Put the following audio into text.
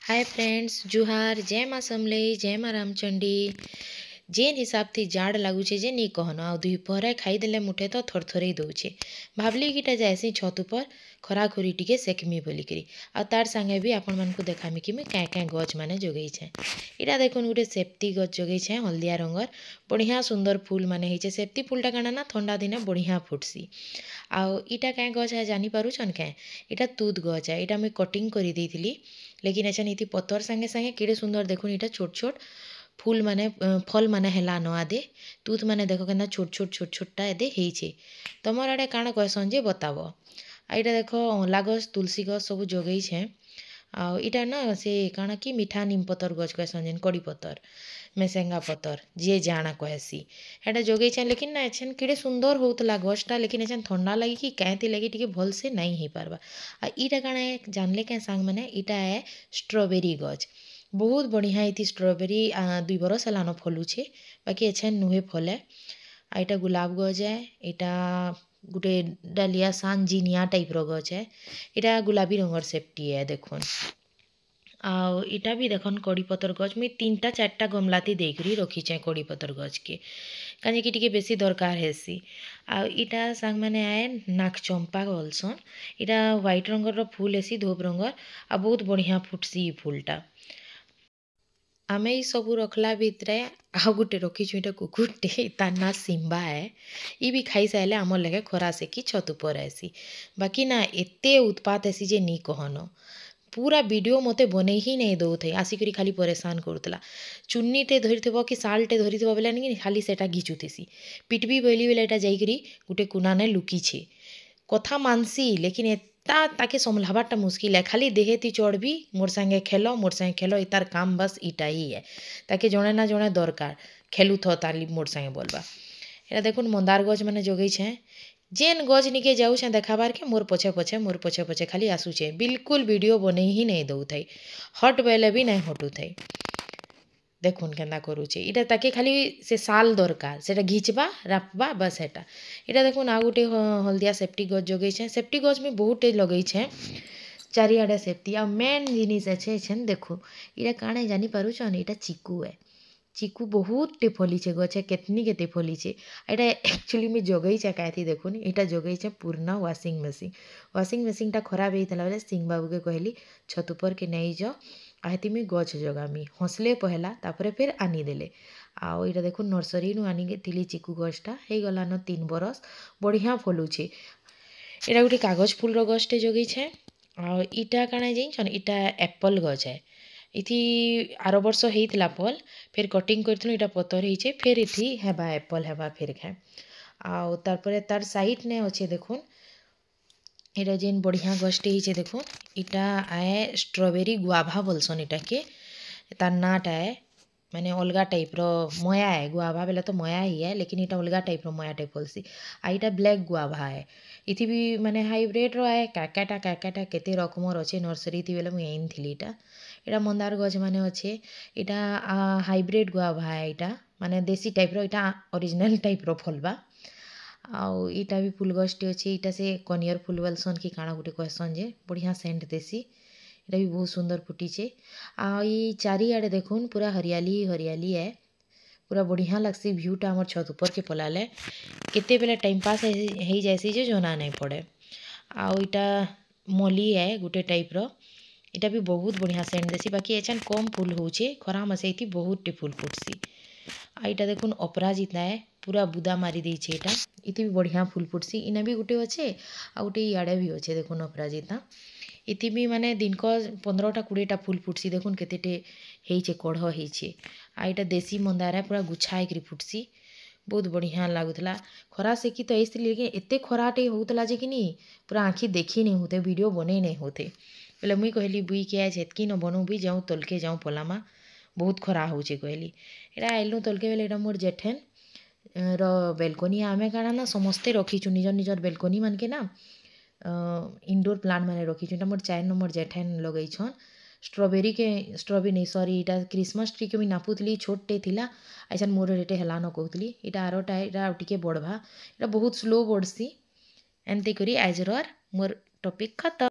Hi friends जुहार जय माँ समलेई जय माँ रामचंडी जेन हिसाब थी जाड़ लगुचे जे नी कहन आ दुपहर खाईदे मुठे तो थरथरई दौचे भावली कीटा जाएसी छत पर खराखुरी टिके सेकमी बोलिकी आ तार सांगे भी आपण मानकु देखामी कि मुई क्या क्या गछ माने जोगेइछे। इटा देखुन गोटे सेफ्टी गछ जोगेइछे हल्दिया रंगर बढ़िया सुंदर फूल माने ହେଇଛେ सेफ्टी फूलटा काना ना ठंडा दिने बढ़िया फुटसी। आउ इटा क्या गछ है जानी पारुछन क्या इटा तुत गछ है इटा मुई कटिंग करी देइथिली लेकिन एछन इति पतर संगे संगे केड़े सुंदर देखुन इटा छोट छोट फूल माने फल माने हेला न आदे तुत माने देखो केना छोट छोटटा एदे ହେଇଛେ तमर आड़े काଣା कहसन जे बताबो। आ इटा देखो अँला गछ तुलसी गछ सब जोगेइछे आ इटा ना से काଣା कि मीठा नीम पतर गछ कहसन जेन कड़ी पतर मेसेंगा पतर जे जाना कहसी हेटा जोगेइछे लेकिन ना एछन केड़े सुंदर होतला गछटा लेकिन एछन ठंडा लगी कि कैंती लगी टिके भल से नहीं ही पारबा। आ इटा काଣା जानले क्या सांग माने इटा है स्ट्रॉबेरी गछ बहुत बढ़िया इति स्ट्रॉबेरी 2 बरस हेलान फलुछे बाकी एछन नुहे फले। आ इटा गुलाब गछ है इटा गुटे डालिया सांजिनिया टाइप रो गछ है इटा गुलाबी रंगर सेफ्टी है देखुन। आउ इटा भी देखन कड़ी पतर गछ मुई 3टा 4टा गमलाती देकरी रखीचे कड़ी पतर गछ के काजे कि टिके बेसी दरकार हेसी। आ इटा सांग माने आए नाक चंपा बोलसन इटा व्हाइट रंगर रो फूल हेसी धोप रंगर आ बहुत बढ़िया फुटसी फूलटा। आमे ई सबू रखला भितरे आउ गुटे रखीछु इटा कुकुरटे तार ना सिम्बा है ई भी खाई साइले आमर लगे खरा से कि छत उपर आसी बाकी ना एते उत्पात हेसी जे नी कहन पूरा वीडियो मते बने ही नहीं दौथे आसिकरी खाली परेशान करूला चुन्नीटे धरिथब कि सालटे धरिथब बेले नहीं खाली सेटा घिचुथेसी पिटबी बोली बेले एटा जाइकरी गुटे कुनाने लुकीछे कथा मानसी लेकिन एता ताके संभलाबाटा मुश्किल है खाली देहेती चढ़बी मोर संगे खेलो इतार काम बस इटा ही है ताके जड़े ना जड़े दरकार खेलु थ ताली मोर संगे बोलबा। एटा देखुन मंदार गछ माने जोगेइछे जेन गछ निके जाऊछे देखाबार के मोर पछे पछे खाली आसुछे बिल्कुल वीडियो बने ही नहीं दउथाई हट बेले भी नहीं हटुथाई देखुन केन्दा करूचे इटा ताके खाली से साल दरकार सेटा घिचबा राखबा बस एटा। इटा देखुन आ गुटे हल्दिया सेफ्टी गछ जोगेइछे सेफ्टी गछ में बहुते लगेइछे चारिआडे सेफ्टी आ मेन जिनिस अच्छे छेन देखो इटा काणे जानी पारुछन इटा चिकू है चिकू बहुत टे फलीछे गछे केतनी केते फलीछे एटा एक्चुअली में जोगेइछे कायथी देखुन इटा जोगेइछे पूर्ण वाशिंग मशीन टा खराब हेइतला बेले सिंह बाबू के कहली छत ऊपर के नहीं जाओ आहती में गछ जगामी हंसले पहला तापरे फिर आनी देले। आउ इटा देखुन नर्सरी नु आनी थिली चिकू गछटा हे गलान 3 बरस बढ़िया फलुछे। इटा गुटे कागज फूल रो गछटे जोगेइछे आ इटा काଣା जाइछन इटा एप्पल गछ है इथि आरो वर्ष हेइतला फल फिर कटिंग करथिलु इटा पतर हेइछे फिर इथि हेबा एप्पल हेबा फिर खाए। आउ तारपरे तार साइड ने अच्छे देखुन इटा जेन बढ़िया गछटे हेइछे देखुन इटा आए स्ट्रॉबेरी गुआभा बोलसन इटा के तार नाटा है माने अलगा टाइप रो मया है गुआभा बेले तो मया ही है लेकिन इटा अलगा टाइप रो मया टाइप फलसी आ इटा ब्लैक गुआभा है इथि भी माने हाइब्रिड रो है काकाटा केते रकमर अच्छे नर्सरी थी बेले मुई आइनथिली इटा मंदार गछ माने अच्छे इटा हाइब्रिड गुआभा है इटा माने देसी टाइप रो इटा ओरिजिनल टाइप रो फलबा। आउ इटा भी फूल गछटे अच्छे इटा से कनियर फूल बोलसन कि काଣା गुटे कहसन जे बढ़िया सेंट देसी इटा भी बहुत सुंदर फुटीचे। आ ई चारिआडे देखुन पूरा हरियाली है पूरा बढ़िया लगसी भ्यूटा हमर छत ऊपर के पलाले केते बेले टाइम पास हेई जायसी जे जना नहीं पड़े। आउ इटा मली है गुटे टाइप रो इटा भी बहुत बढ़िया सेंट देसी बाकी एछन कम फूल होउछे खरा मासे इति बहुत टे फूल फुटसी। आ इटा देखुन अपराजिता है पूरा बुदा मारी देइछे इटा इति भी बढ़िया फूल फुटसी इना भी गुटे अच्छे आ गुटे इयाडे भी अच्छे देखुन अपराजिता इति भी माने दिन को 15टा 20टा फूल फुटसी देखुन केतेटे हेइछे कढ़ हेइछे। आ इटा देसी मंदार है पूरा गुच्छा हेकरी फुटसी बहुत बढ़िया लागुतला खरा से कि तो ऐसली लेकिन एते खराटे होतला जे कि नी पूरा आँखी देखी नहीं होते वीडियो बने नहीं होते बोले मुई कहली बुई के आज हेतकी न बनू भी जाऊँ तलके जाऊँ पलामा बहुत खरा होचे कहली एटा आइलु तलके बेले एटा मोर जेठेन रो बेलकोनी आमे काଣା ना समस्ते रखीचु निजर निजर बेलकोनी मान के ना इंडोर प्लांट माने रखीचु एटा मोर 4 नंबर जेठेन लगेइछन स्ट्रॉबेरी नहीं सॉरी इटा क्रिसमस ट्री के भी नापुतली छोटे थिला ऐसा मोर एटे हेलान कहतली इटा आरोटा इटा टिके बढ़वा इटा बहुत स्लो बढ़सी एमती करी आजर मोर टॉपिक खत्म।